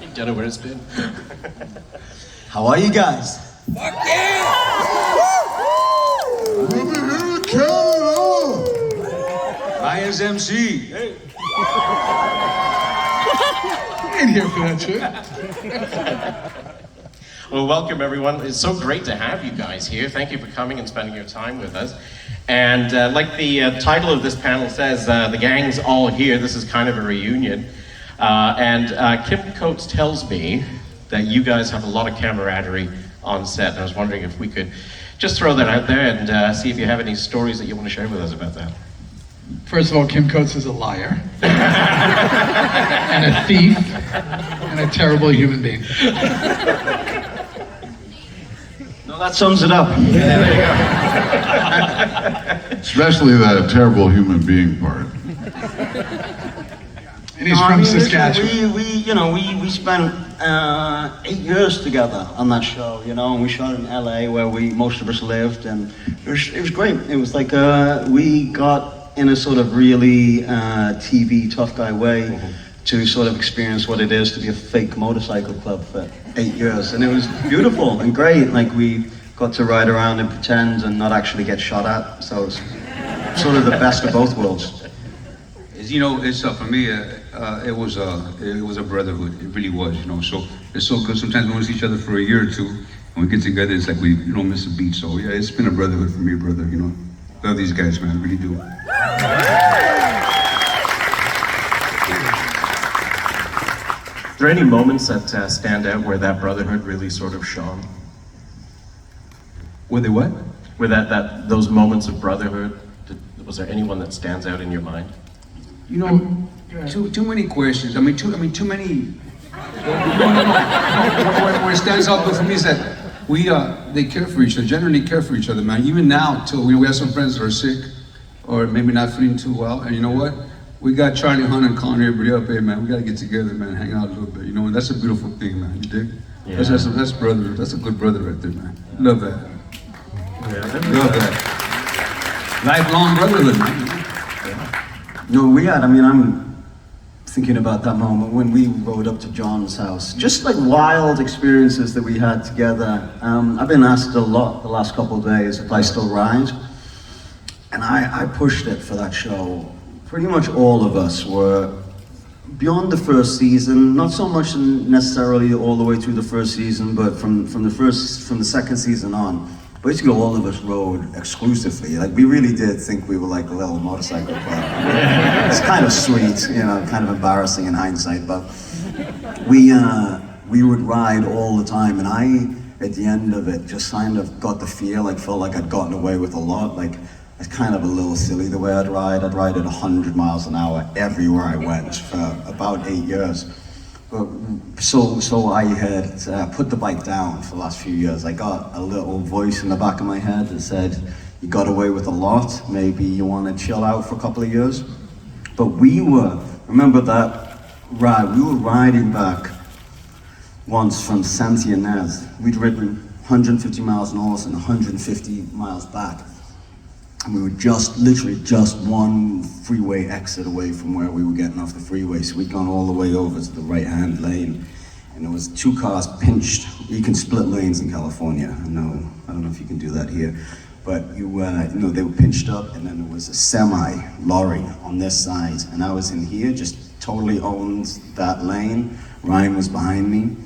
You don't know where it's been. How are you guys? Fuck yeah! Over here in Canada! Ryan's MC. Hey. Ain't here for that shit. Well, welcome everyone. It's so great to have you guys here. Thank you for coming and spending your time with us. And like the title of this panel says, the gang's all here. This is kind of a reunion. And Kim Coates tells me that you guys have a lot of camaraderie on set. And I was wondering if we could just throw that out there and see if you have any stories that you want to share with us about that. First of all, Kim Coates is a liar. And a thief. And a terrible human being. No, that sums it up. Especially that terrible human being part. And he's from Saskatchewan. We spent 8 years together on that show, and we shot in LA where most of us lived, and it was great. It was like we got in a sort of really TV tough guy way to sort of experience what it is to be a fake motorcycle club for 8 years, and it was beautiful and great. Like we got to ride around and pretend and not actually get shot at, so it's sort of the best of both worlds. It's for me. It was a brotherhood. It really was. So it's so good. Sometimes we want to see each other for a year or two, and we get together. It's like we don't miss a beat. So yeah, it's been a brotherhood for me, brother. Love these guys, man. I really do. Are there any moments that stand out where that brotherhood really sort of shone? Were they what? Where those moments of brotherhood, was there anyone that stands out in your mind? Too many questions. Too many. What stands out for me is that they care for each other, generally care for each other, man. Even now, too, we have some friends that are sick, or maybe not feeling too well, and you know what? We got Charlie Hunt and calling everybody up. Hey, man, we gotta get together, man, hang out a little bit. And that's a beautiful thing, man. You dig? Yeah. That's brother. That's a good brother right there, man. Love that. Yeah. Love that. Lifelong brotherhood, man. I'm thinking about that moment when we rode up to John's house. Just like wild experiences that we had together. I've been asked a lot the last couple of days if I still ride. And I pushed it for that show. Pretty much all of us were beyond the first season, not so much necessarily all the way through the first season, but from the second season on. Basically, all of us rode exclusively. Like, we really did think we were like a little motorcycle club. It's kind of sweet, kind of embarrassing in hindsight, but we would ride all the time, and I, at the end of it, just kind of got the feel, felt like I'd gotten away with a lot. Like, it's kind of a little silly the way I'd ride. I'd ride at 100 miles an hour everywhere I went for about 8 years. So I had put the bike down for the last few years. I got a little voice in the back of my head that said, you got away with a lot, maybe you want to chill out for a couple of years. But remember that ride, we were riding back once from Santa Ynez. We'd ridden 150 miles north and 150 miles back. And we were literally just one freeway exit away from where we were getting off the freeway. So we'd gone all the way over to the right-hand lane. And there was 2 cars pinched. You can split lanes in California. I don't know if you can do that here. But they were pinched up, and then there was a semi-lorry on this side. And I was in here, just totally owned that lane. Ryan was behind me.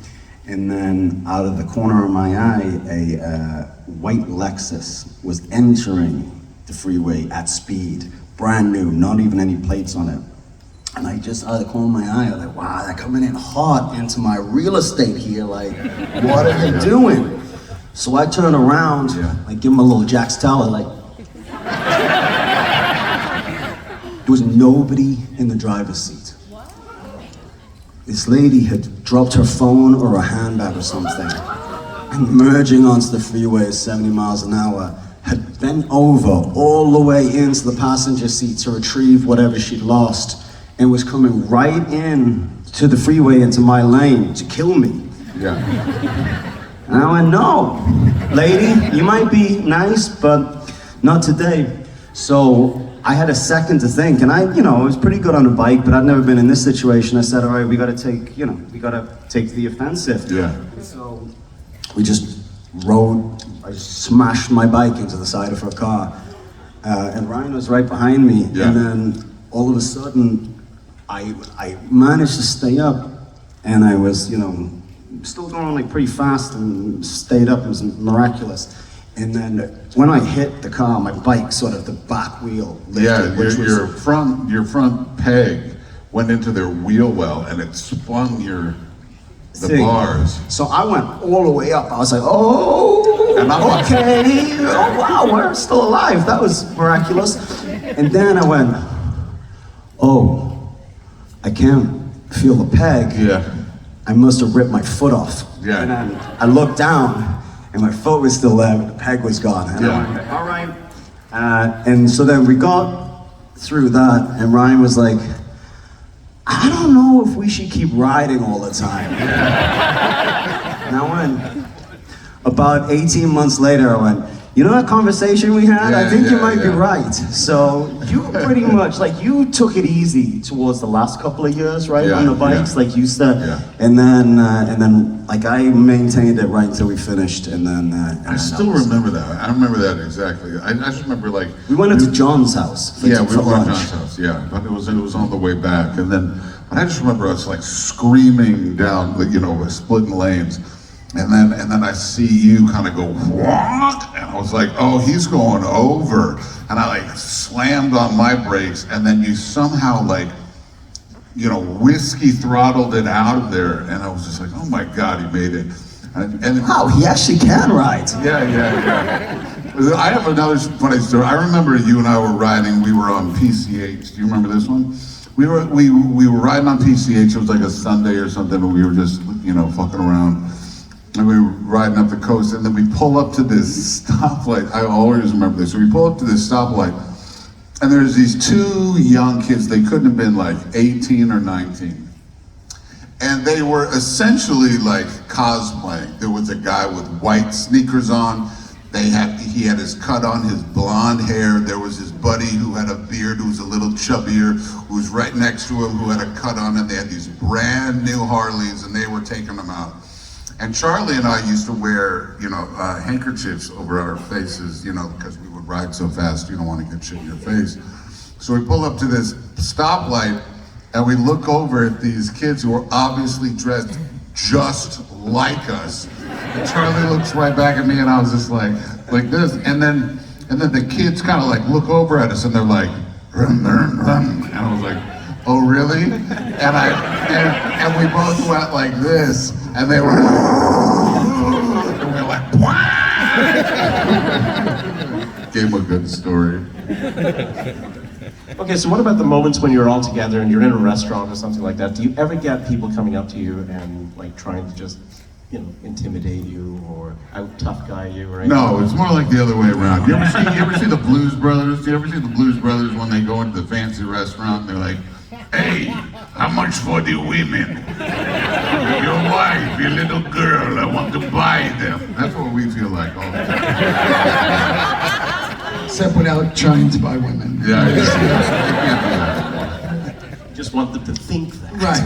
And then out of the corner of my eye, a white Lexus was entering the freeway at speed, brand new, not even any plates on it. And I just, out of the corner of my eye, I was like, wow, they're coming in hot into my real estate here, like, what are they doing? So I turn around, I give him a little Jack's Tower, like, there was nobody in the driver's seat. This lady had dropped her phone or her handbag or something, and merging onto the freeway at 70 miles an hour, had bent over all the way into the passenger seat to retrieve whatever she'd lost, and was coming right in to the freeway into my lane to kill me. Yeah. And I went, no, lady, you might be nice, but not today. So I had a second to think, and I was pretty good on a bike, but I'd never been in this situation. I said, all right, we got to take the offensive. Yeah. So we just rode. I smashed my bike into the side of her car, and Ryan was right behind me. Yeah. And then all of a sudden, I managed to stay up, and I was still going like pretty fast and stayed up. It was miraculous. And then when I hit the car, my bike sort of the back wheel lifted, Yeah, which was your front peg went into their wheel well, and it spun the thing. bars. So I went all the way up. I was like, oh, And I'm like- okay, oh wow, we're still alive. That was miraculous. And then I went, oh, I can't feel the peg. Yeah. I must have ripped my foot off. Yeah. And then I looked down, and my foot was still there, but the peg was gone. And I went, all right. And so then we got through that, and Ryan was like, I don't know if we should keep riding all the time. And I went, about 18 months later, I went, you know that conversation we had? I think you might be right. So you pretty much, like, you took it easy towards the last couple of years, right? Yeah, On the bikes, yeah. like you said. Yeah. And then, like, I maintained it right until we finished, and then... I still remember that. I remember that exactly. I just remember like We went into John's house for, yeah, we for were at lunch. John's house. Yeah, but it was on the way back, and then I just remember us like screaming down, splitting lanes, and then I see you kind of go walk, and I was like, oh, he's going over, and I like slammed on my brakes, and then you somehow like, whiskey throttled it out of there, and I was just like, oh my God, he made it. And Wow, he actually can ride. yeah. I have another funny story. I remember you and I were riding. We were on PCH. Do you remember this one? We were riding on PCH. It was like a Sunday or something, and we were just fucking around. And we were riding up the coast, and then we pull up to this stoplight. I always remember this. So we pull up to this stoplight, and there's these two young kids. They couldn't have been like 18 or 19. And they were essentially like cosplaying. There was a guy with white sneakers on. He had his cut on, his blonde hair. There was his buddy who had a beard, who was a little chubbier, who was right next to him, who had a cut on, and they had these brand new Harleys, and they were taking them out. And Charlie and I used to wear, handkerchiefs over our faces, because we would ride so fast, you don't want to get shit in your face. So we pull up to this stoplight, and we look over at these kids who are obviously dressed just like us. And Charlie looks right back at me, and I was just like this. And then the kids kind of like look over at us, and they're like, run, run, run. And I was like, oh really? And we both went like this, and they were, and we were like, gave them a good story. Okay, so what about the moments when you're all together and you're in a restaurant or something like that? Do you ever get people coming up to you and like trying to just, intimidate you or out tough guy you or anything? No, it's more like the other way around. You ever see the Blues Brothers? You ever see the Blues Brothers when they go into the fancy restaurant and they're like, hey, how much for the women? Your wife, your little girl, I want to buy them. That's what we feel like all the time. Except without trying to buy women. Yeah. Just want them to think that. Right.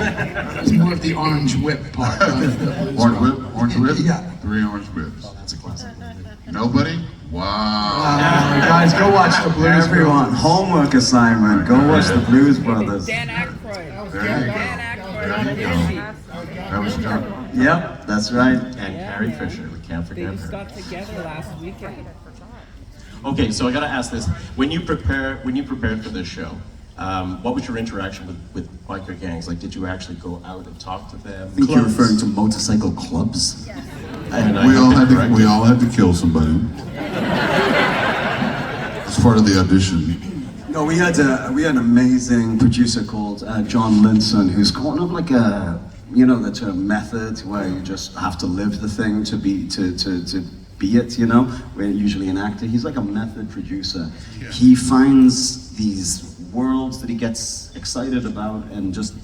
It's more of the orange whip part. Orange whip? Yeah. 3 orange whips. Oh, that's a classic movie. Nobody? Wow. Guys, go watch the Blues Everyone, homework assignment. Go watch the Blues Brothers. Dan Aykroyd. There you go. Dan Aykroyd. There you go. That was John. Yep, that's right. And Carrie Fisher, we can't They forget just her. got together last weekend. Okay, so I gotta ask this. When you prepared for this show, what was your interaction with biker gangs? Like, did you actually go out and talk to them? I think you're referring to motorcycle clubs. We all had to kill somebody. It's part of the audition. No, we had an amazing producer called John Linson, who's kind of like the term method, where you just have to live the thing to be it. We're usually an actor. He's like a method producer. Yeah. He finds these worlds that he gets excited about and just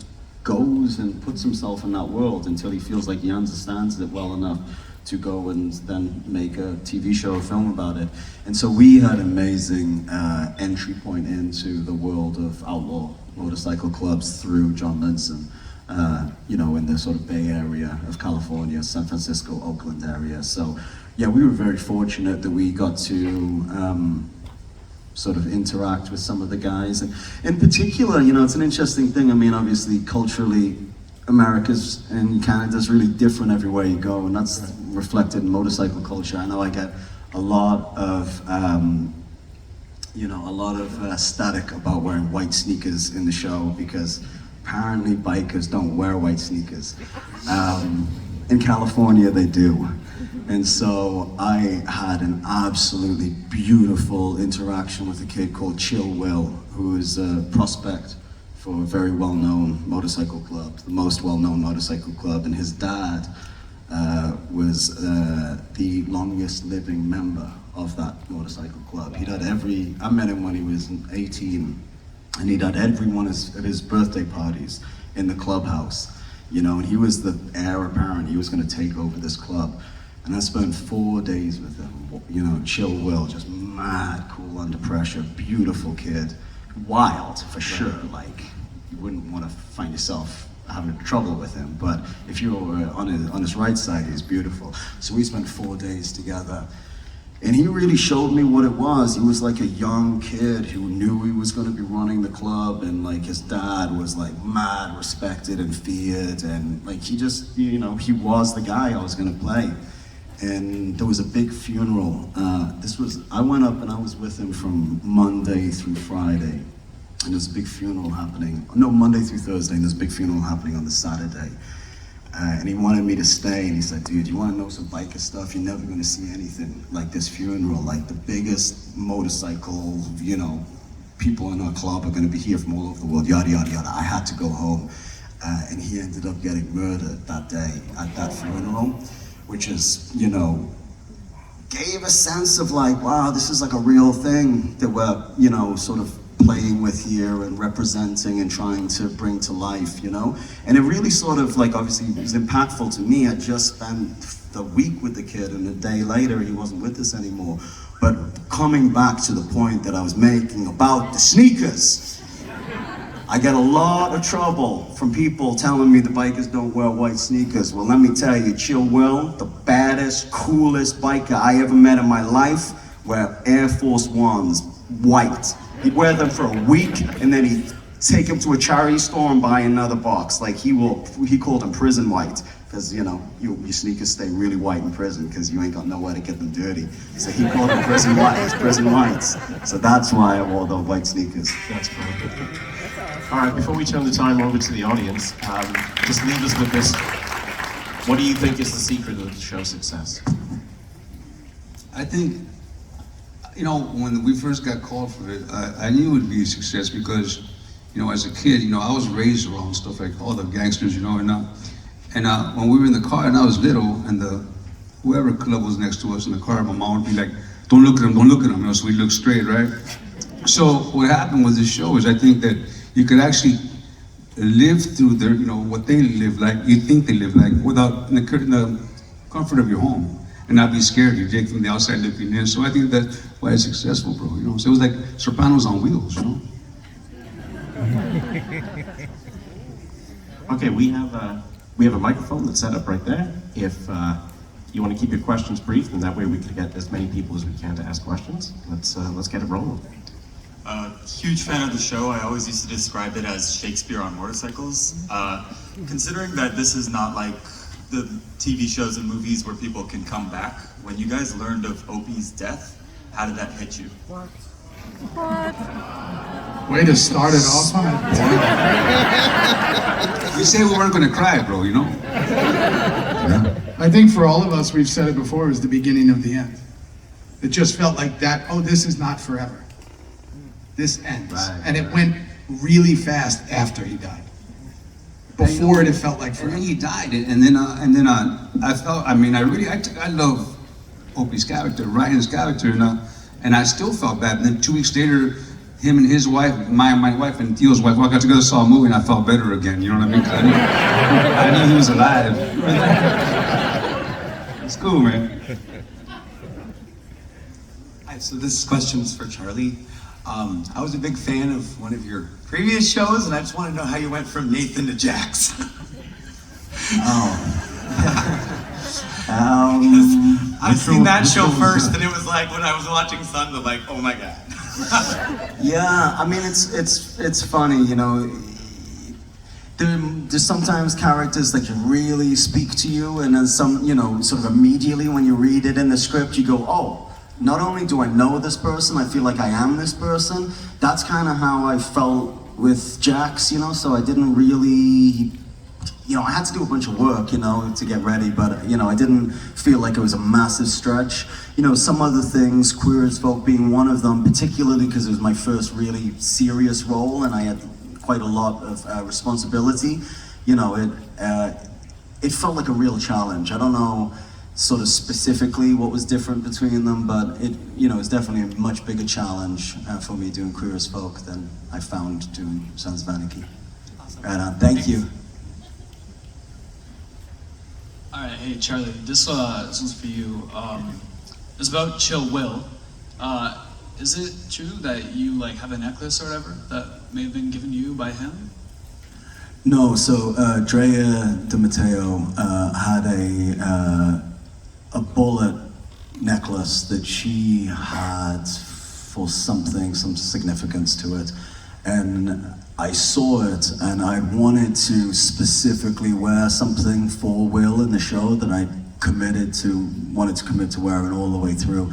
goes and puts himself in that world until he feels like he understands it well enough to go and then make a TV show or film about it. And so we had amazing entry point into the world of outlaw motorcycle clubs through John Linson, you know, in the sort of Bay Area of California, San Francisco, Oakland area. So yeah, we were very fortunate that we got to sort of interact with some of the guys. And in particular, you know, it's an interesting thing. I mean, obviously, culturally, America's and Canada's really different everywhere you go, and that's reflected in motorcycle culture. I know I get a lot of, you know, a lot of static about wearing white sneakers in the show because apparently bikers don't wear white sneakers. In California, they do. And so I had an absolutely beautiful interaction with a kid called Chill Will, who is a prospect for a very well-known motorcycle club, the most well-known motorcycle club, and his dad was the longest living member of that motorcycle club. He'd had I met him when he was 18, and he'd had every one of his birthday parties in the clubhouse, you know, and he was the heir apparent. He was gonna take over this club. And I spent 4 days with him, you know, Chill Will, just mad cool under pressure, beautiful kid, wild for sure, like you wouldn't want to find yourself having trouble with him, but if you were on his right side, he's beautiful. So we spent 4 days together, and he really showed me what it was. He was like a young kid who knew he was going to be running the club, and like his dad was like mad respected and feared, and like he just, you know, he was the guy I was going to play. And there was a big funeral. I went up and I was with him from Monday through Friday. And there's a big funeral happening, no, Monday through Thursday, and there's a big funeral happening on the Saturday. And he wanted me to stay, and he said, dude, you wanna know some biker stuff? You're never gonna see anything like this funeral, like the biggest motorcycle, you know, people in our club are gonna be here from all over the world, yada, yada, yada. I had to go home. And he ended up getting murdered that day at that funeral, which is, you know, gave a sense of like, wow, this is like a real thing that we're, you know, sort of playing with here and representing and trying to bring to life, you know? And it really sort of like, obviously it was impactful to me. I just spent the week with the kid, and a day later he wasn't with us anymore. But coming back to the point that I was making about the sneakers, I get a lot of trouble from people telling me the bikers don't wear white sneakers. Well, let me tell you, Chill Will, the baddest, coolest biker I ever met in my life, wear Air Force Ones, white. He'd wear them for a week, and then he'd take them to a charity store and buy another box. Like he called them prison white, because you know, your sneakers stay really white in prison because you ain't got nowhere to get them dirty. So he called them prison whites. So that's why I wore the white sneakers. That's perfect. All right, before we turn the time over to the audience, just leave us with this. What do you think is the secret of the show's success? I think, you know, when we first got called for it, I knew it would be a success because, you know, as a kid, you know, I was raised around stuff like all the gangsters, you know, and when we were in the car and I was little, and whoever club was next to us in the car, my mom would be like, don't look at him, you know, so we look straight, right? So what happened with this show is I think that you could actually live through their, you know, what they live like, you think they live like, without in the comfort of your home, and not be scared. You're Jake from the outside looking in. So I think that's why it's successful, bro. You know, so it was like Sopranos on wheels, you know. Okay, we have a microphone that's set up right there. If you want to keep your questions brief, then that way we can get as many people as we can to ask questions. Let's get it rolling. Huge fan of the show. I always used to describe it as Shakespeare on motorcycles. Considering that this is not like the TV shows and movies where people can come back, when you guys learned of Opie's death, how did that hit you? What? Way to start it off on it. We said we weren't going to cry, bro, you know? I think for all of us, we've said it before, it was the beginning of the end. It just felt like that, oh, this is not forever. This ends. Right, and it went really fast after he died. Before it felt like forever. And then he died, and then I felt, I mean, I love Opie's character, Ryan's character, and I still felt bad. And then 2 weeks later, him and his wife, my wife and Theo's wife, we got together, saw a movie, and I felt better again. You know what I mean? 'Cause I knew he was alive. It's cool, man. Hi, so this question is for Charlie. I was a big fan of one of your previous shows, and I just want to know how you went from Nathan to Jax. I've seen that show first, and it was like when I was watching Sons, I'm like, oh my god. Yeah, I mean, it's funny, you know. There's sometimes characters that really speak to you, and then some, you know, sort of immediately when you read it in the script, you go, oh, not only do I know this person, I feel like I am this person. That's kind of how I felt with Jax, you know, so I didn't really, you know, I had to do a bunch of work, you know, to get ready, but, you know, I didn't feel like it was a massive stretch. You know, some other things, Queer as Folk being one of them, particularly because it was my first really serious role and I had quite a lot of responsibility. You know, it felt like a real challenge. I don't know sort of specifically what was different between them, but it, you know, it's definitely a much bigger challenge for me doing Queer as Folk than I found doing Sons of Anarchy. Awesome. Right on, thank you. All right, hey Charlie, this one's for you. It's about Chill Will. Is it true that you like have a necklace or whatever that may have been given you by him? No, so Drea De Matteo had a bullet necklace that she had for something, some significance to it. And I saw it and I wanted to specifically wear something for Will in the show that I wanted to commit to wearing all the way through.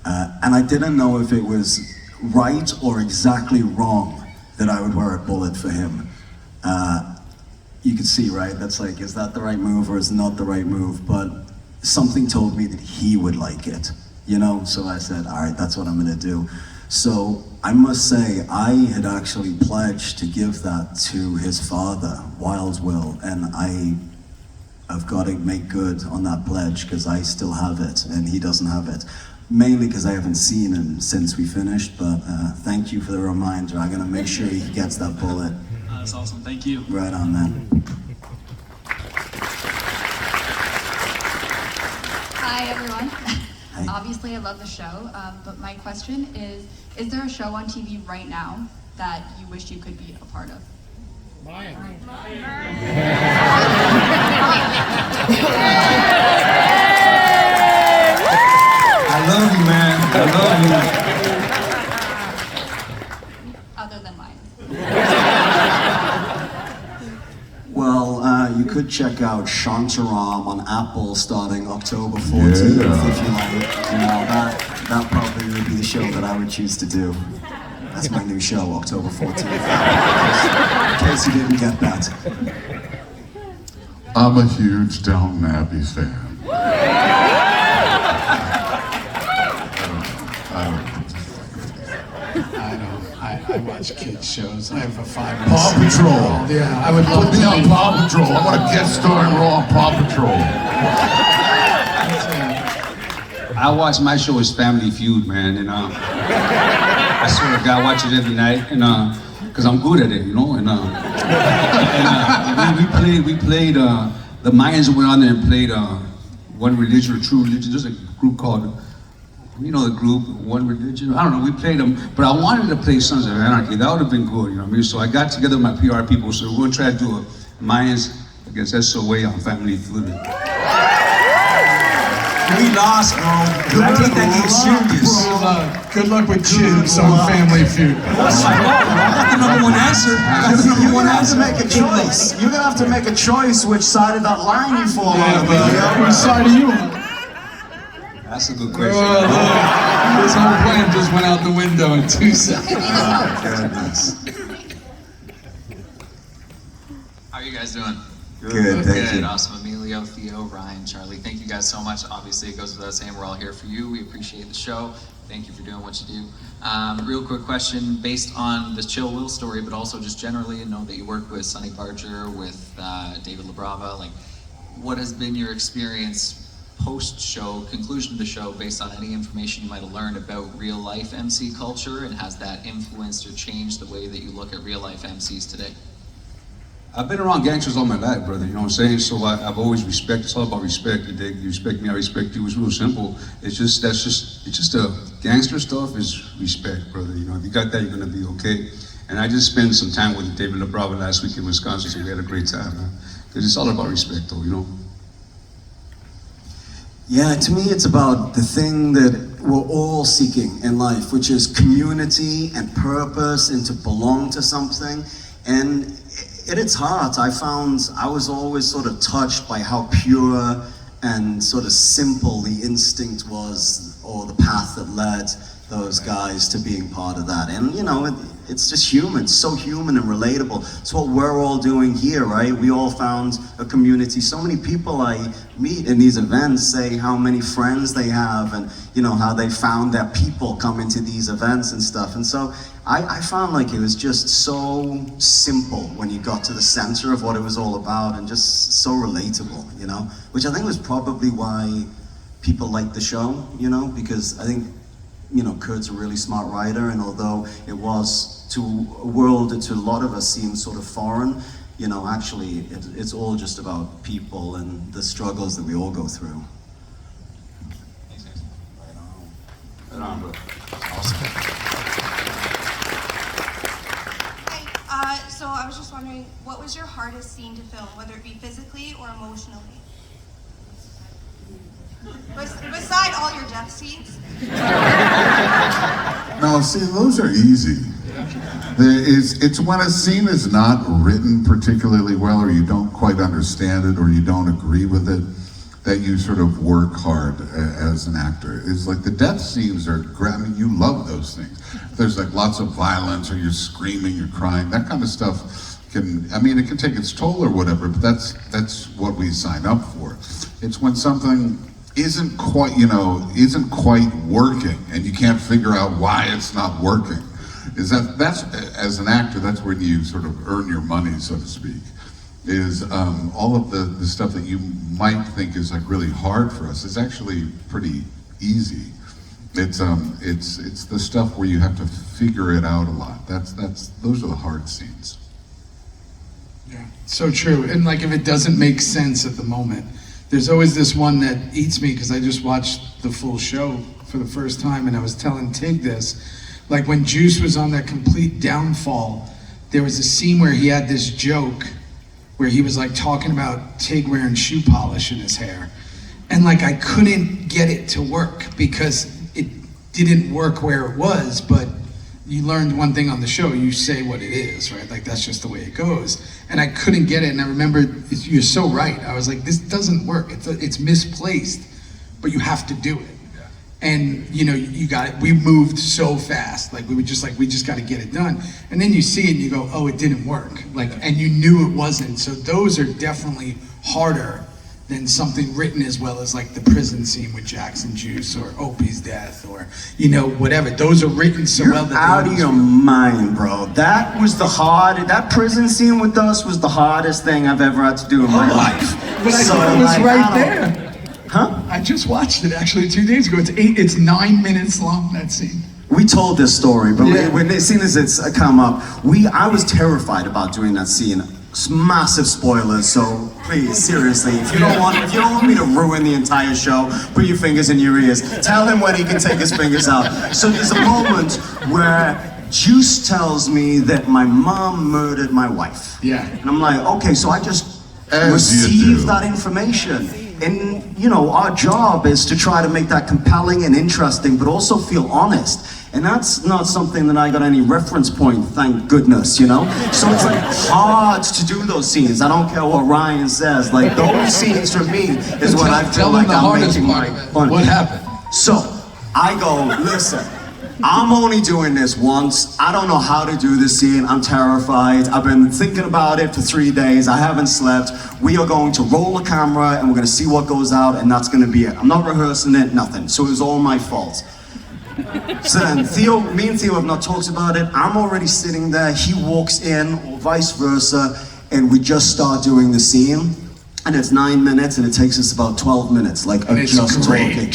And I didn't know if it was right or exactly wrong that I would wear a bullet for him. You can see, right? That's like, is that the right move or is it not the right move? But something told me that he would like it, you know? So I said, all right, that's what I'm gonna do. So I must say, I had actually pledged to give that to his father, Wild Will, and I've got to make good on that pledge because I still have it and he doesn't have it. Mainly because I haven't seen him since we finished, but thank you for the reminder. I'm gonna make sure he gets that bullet. That's awesome, thank you. Right on, man. Hi, everyone. Hi. Obviously, I love the show, but my question is there a show on TV right now that you wish you could be a part of? Mine. I love you, man. I love you. Other than mine. Well, you could check out Shantaram on Apple starting October 14th, if you like. You know, that probably would be the show that I would choose to do. That's my new show, October 14th. In case you didn't get that. I'm a huge Downton Abbey fan. I watch kids shows. I have a 5 and Paw 6 Patrol. year old. Yeah, I would love Put me to on be. Paw Patrol. I want to guest star in Raw on Paw Patrol. I watch my show is Family Feud, man, and I swear to God, I watch it every night, and because I'm good at it, you know, and we played the Mayans went on there and played One Religion or True Religion. There's a group called, you know, the group One Religion. I don't know. We played them, but I wanted to play Sons of Anarchy. That would have been good, you know what I mean? So I got together with my PR people. So we're gonna try to do a Mayans against SOA on Family Feud. We lost, bro. I take that game serious. Good luck with Chibs on Family Feud. I got the number one answer. You're gonna have to make a choice. You're gonna have to make a choice which side of that line you fall on. Which side are you on? That's a good question. This whole plan just went out the window in 2 seconds. Oh, goodness. How are you guys doing? Good, thank Good, you. awesome. Emilio, Theo, Ryan, Charlie, thank you guys so much. Obviously, it goes without saying we're all here for you. We appreciate the show. Thank you for doing what you do. Real quick question, based on the Chill Will story, but also just generally, I know that you work with Sonny Barger, with David LaBrava. Like, what has been your experience post-show, conclusion of the show, based on any information you might have learned about real-life MC culture, and has that influenced or changed the way that you look at real-life MCs today? I've been around gangsters all my life, brother, you know what I'm saying? So I've always respected, it's all about respect. You respect me, I respect you, it's real simple. It's just gangster stuff is respect, brother. You know, if you got that, you're gonna be okay. And I just spent some time with David LaBrava last week in Wisconsin, so we had a great time, man. Because it's all about respect, though, you know? Yeah, to me it's about the thing that we're all seeking in life, which is community and purpose and to belong to something. And at its heart, I found I was always sort of touched by how pure and sort of simple the instinct was, or the path that led those guys to being part of that. And you know, it's just human, so human and relatable. It's what we're all doing here, right? We all found a community. So many people I meet in these events say how many friends they have and you know, how they found their people coming to these events and stuff. And so I found like it was just so simple when you got to the center of what it was all about and just so relatable, you know? Which I think was probably why people liked the show, you know? Because I think, you know, Kurt's a really smart writer, and although it was to a world that to a lot of us seems sort of foreign, you know, actually it's all just about people and the struggles that we all go through. Right on, bro. Awesome. Hi, so I was just wondering, what was your hardest scene to film, whether it be physically or emotionally? Beside all your death scenes? No, see, those are easy. It's when a scene is not written particularly well, or you don't quite understand it, or you don't agree with it, that you sort of work hard as an actor. It's like the death scenes are great. I mean, you love those things. There's like lots of violence, or you're screaming, you're crying, that kind of stuff can, I mean, it can take its toll or whatever, but that's what we sign up for. It's when something isn't quite, you know, isn't quite working, and you can't figure out why it's not working. That's as an actor, that's when you sort of earn your money, so to speak. Is all of the stuff that you might think is like really hard for us is actually pretty easy. It's the stuff where you have to figure it out a lot. Those are the hard scenes. Yeah, so true. And like if it doesn't make sense at the moment, there's always this one that eats me because I just watched the full show for the first time, and I was telling Tig this. Like when Juice was on that complete downfall, there was a scene where he had this joke where he was like talking about Tig wearing shoe polish in his hair. And like I couldn't get it to work because it didn't work where it was, but you learned one thing on the show, you say what it is, right? Like that's just the way it goes. And I couldn't get it, and I remember, you're so right. I was like, this doesn't work, it's misplaced, but you have to do it. And you know, you got it. We moved so fast, like we just got to get it done. And then you see it and you go, oh, it didn't work. Like, and you knew it wasn't. So those are definitely harder than something written as well as like the prison scene with Jackson Juice or Opie's death or, you know, whatever. Those are written so well that you're out of your mind, bro. That was that prison scene with us was the hardest thing I've ever had to do in my life. But I thought it was right there. Huh? I just watched it actually 2 days ago. It's 9 minutes long, that scene. We told this story, but when as soon as it's come up, I was terrified about doing that scene. Massive spoilers, so please, seriously, if you don't want me to ruin the entire show, put your fingers in your ears. Tell him when he can take his fingers out. So there's a moment where Juice tells me that my mom murdered my wife. Yeah. And I'm like, okay, so I just received that information. And, you know, our job is to try to make that compelling and interesting, but also feel honest. And that's not something that I got any reference point, thank goodness, you know? So it's like hard to do those scenes. I don't care what Ryan says. Like, those scenes for me is what I feel like I'm making my fun. What happened? So, I go, listen, I'm only doing this once. I don't know how to do this scene. I'm terrified. I've been thinking about it for 3 days. I haven't slept. We are going to roll a camera and we're going to see what goes out, and that's going to be it. I'm not rehearsing it, nothing. So it was all my fault. So then me and Theo have not talked about it. I'm already sitting there. He walks in, or vice versa, and we just start doing the scene. And it's 9 minutes, and it takes us about 12 minutes, like of just talking.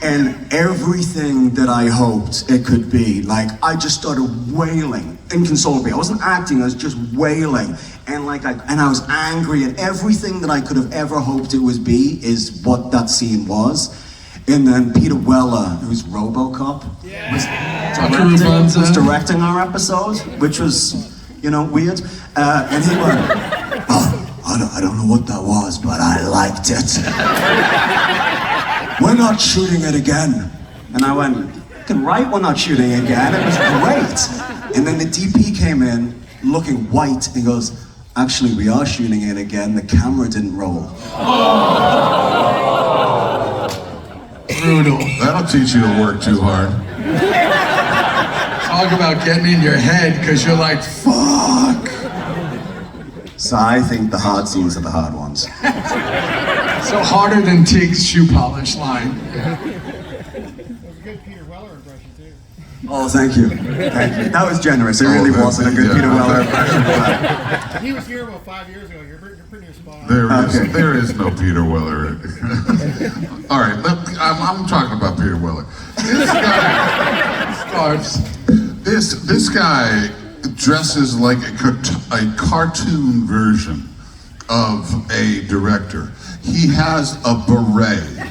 and everything that I hoped it could be, like, I just started wailing inconsolably. I wasn't acting, I was just wailing. And I was angry, and everything that I could have ever hoped it would be is what that scene was. And then Peter Weller, who's RoboCop, was directing our episode, which was, you know, weird. And he went, "Oh, I don't know what that was, but I liked it. We're not shooting it again." And I went, "Right, we're not shooting it again. It was great." And then the DP came in, looking white, and goes, "Actually, we are shooting it again. The camera didn't roll." Brutal. That'll teach you to work too hard. Talk about getting in your head, because you're like, fuck. So I think the hard scenes are the hard ones. So harder than Tig's shoe polish line. That was a good Peter Weller impression, too. Oh, thank you. Thank you. That was generous. It really wasn't a good Peter Weller impression. But He was here about 5 years ago. You're pretty spot on. There is no Peter Weller. All right, I'm talking about Peter Weller. This guy, Scarves. this guy dresses like a cartoon version of a director. He has a beret. He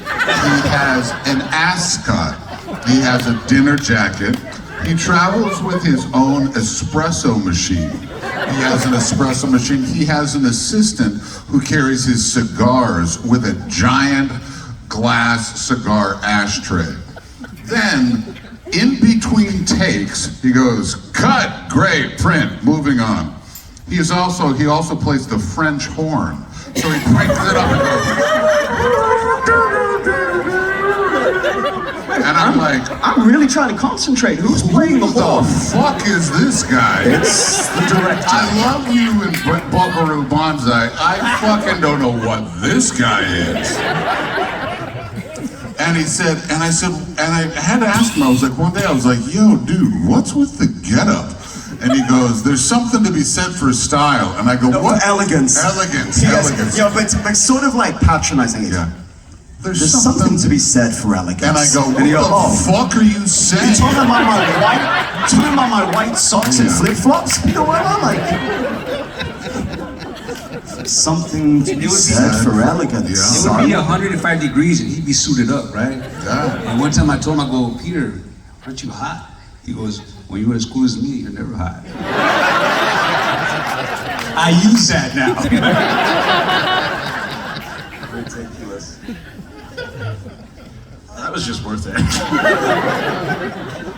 has an ascot. He has a dinner jacket. He travels with his own espresso machine. He has an espresso machine. He has an assistant who carries his cigars with a giant glass cigar ashtray. Then, in between takes, he goes, "Cut, great, print, moving on." He also plays the French horn. So he cranks it up and goes. And I'm like, I'm really trying to concentrate. Who's playing the horn? Who the fuck is this guy? It's the director. I love you in Buckaroo Banzai. I fucking don't know what this guy is. And he said, and I had to ask him, I was like, one day I was like, "Yo, dude, what's with the getup?" And he goes, "There's something to be said for style." And I go, No, "What?" Elegance. Elegance, Yes, elegance. yeah, but sort of like patronizing it. Yeah. There's something to be said for elegance. And I go, "What the fuck are you saying?" You talking about my white socks and flip-flops? You know what I'm like? Something to be said for elegance. It would be 105 degrees and he'd be suited up, right? Yeah. And one time I told him, I go, "Peter, aren't you hot?" He goes, "When you were as cool as me, you're never hot." I use that now. Ridiculous. That was just worth it.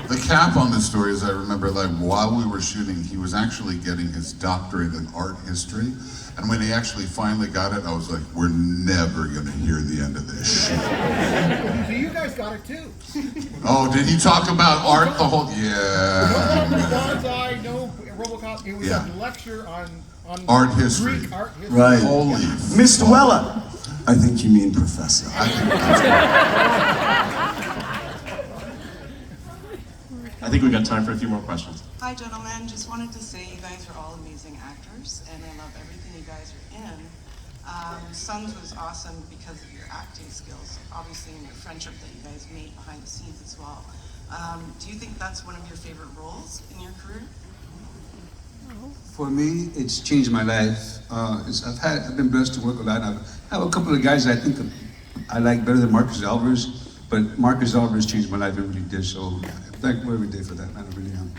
The cap on this story is I remember, like, while we were shooting, he was actually getting his doctorate in art history. And when he actually finally got it, I was like, "We're never gonna hear the end of this shit." So you guys got it, too. Oh, did he talk about art the whole? Yeah. No bonsai, no RoboCop. It was a lecture on Art history. Greek art history. Right. Holy. Mr. Weller. I think you mean Professor. I think we've got time for a few more questions. Hi, gentlemen. Just wanted to say you guys are all amazing actors, and I love everything you guys are in. Sons was awesome because of your acting skills, obviously, and your friendship that you guys made behind the scenes as well. Do you think that's one of your favorite roles in your career? For me, it's changed my life. I've been blessed to work a lot. I have a couple of guys that I think I like better than Marcus Alvarez, but Marcus Alvarez changed my life and really did. So I thank him every day for that, man. I really am.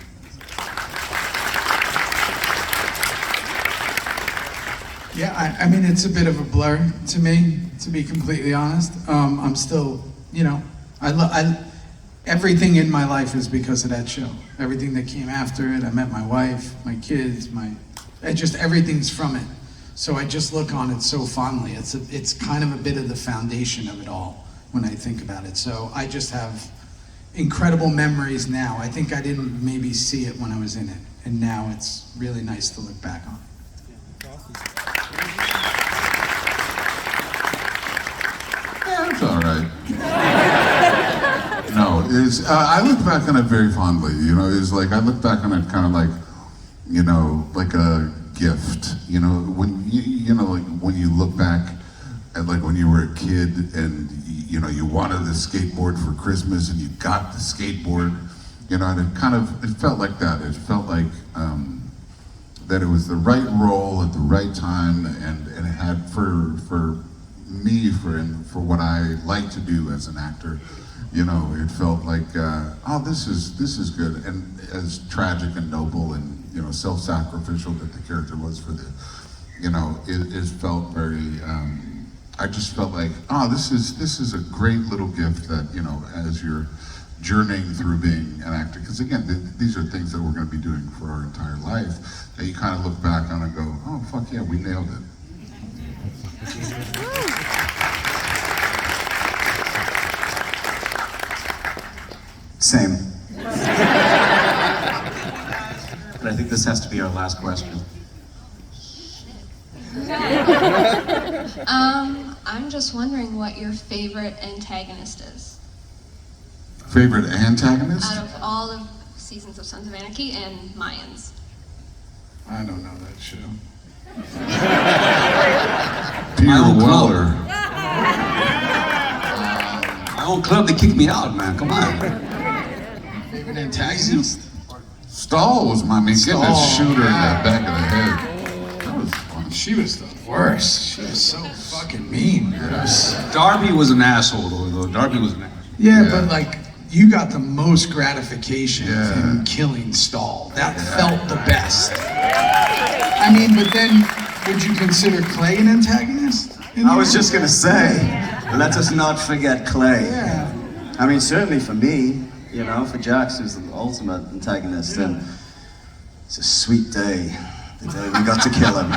Yeah, I mean, it's a bit of a blur to me, to be completely honest. I'm still, you know, everything in my life is because of that show. Everything that came after it, I met my wife, my kids, just everything's from it. So I just look on it so fondly. It's kind of a bit of the foundation of it all when I think about it. So I just have incredible memories now. I think I didn't maybe see it when I was in it, and now it's really nice to look back on. Yeah, it's all right. No, I look back on it very fondly. You know, it's like I look back on it kind of like, you know, like a gift. You know, when you know, like when you look back at like when you were a kid and you know you wanted the skateboard for Christmas and you got the skateboard, you know, and it felt like that. It felt like that it was the right role at the right time, and it had for me for what I like to do as an actor. You know, it felt like, oh, this is good, and as tragic and noble and, you know, self-sacrificial that the character was for the, you know, it felt very. I just felt like, oh, this is a great little gift that, you know, as you're journeying through being an actor, because again, these are things that we're going to be doing for our entire life, that you kind of look back on and go, oh, fuck yeah, we nailed it. Same. But I think this has to be our last question. I'm just wondering what your favorite antagonist is. Favorite antagonist? Out of all of seasons of Sons of Anarchy and Mayans. I don't know that show. Peter Weller. My own club, they kicked me out, man. Come on. Favorite antagonist? Stahl was my man. Getting a shooter in the back of the head. That was fun. She was the worst. She was so fucking mean. Darby was an asshole, though. Darby was an asshole. Yeah, but like, you got the most gratification in killing Stahl. That felt the best. I mean, but then, would you consider Clay an antagonist? I was just gonna say, let us not forget Clay. Yeah. I mean, certainly for me, you know, for Jax, who's the ultimate antagonist, and it's a sweet day, the day we got to kill him.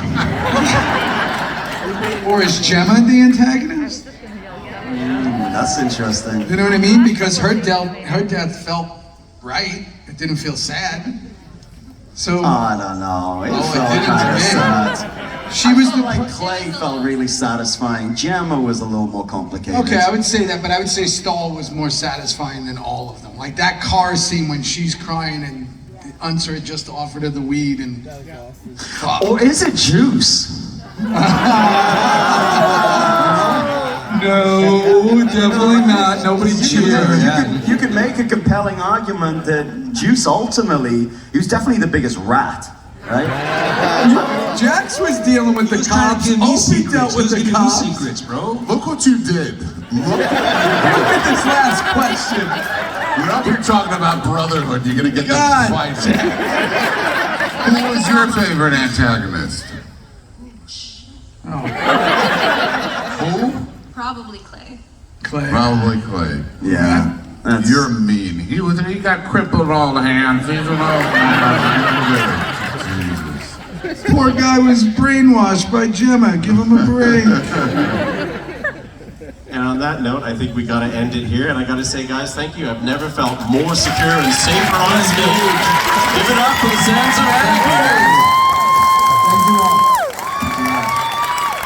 Or is Gemma the antagonist? That's interesting. You know what I mean? Because her death felt right. It didn't feel sad. So I don't know. It felt didn't kind to of me. sad. She I was felt the like Clay felt really satisfying. Gemma was a little more complicated. Okay, I would say that, but I would say Stahl was more satisfying than all of them. Like that car scene when she's crying and Unser had just offered her the weed and. Or is it Juice? No, definitely not. Nobody cheered. You could make a compelling argument that Juice ultimately, he was definitely the biggest rat, right? Jax was dealing with the cops. Opie dealt with the cops. Secrets, bro. Look what you did. Look at this last question. You're up here talking about brotherhood. You're gonna get the fight. Who was your favorite antagonist? Who? Probably Clay. Clay. Probably Clay. Yeah. You're mean. He got crippled all the hands. He's an Jesus. Poor guy was brainwashed by Gemma. Give him a break. And on that note, I think we gotta end it here. And I gotta say, guys, thank you. I've never felt more secure and safer on stage. Give it up for the Sons of Anarchy. Thank you all.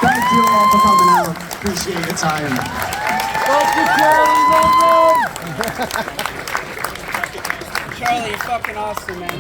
Thank you all for coming out. Appreciate your time. Charlie, you're fucking awesome, man.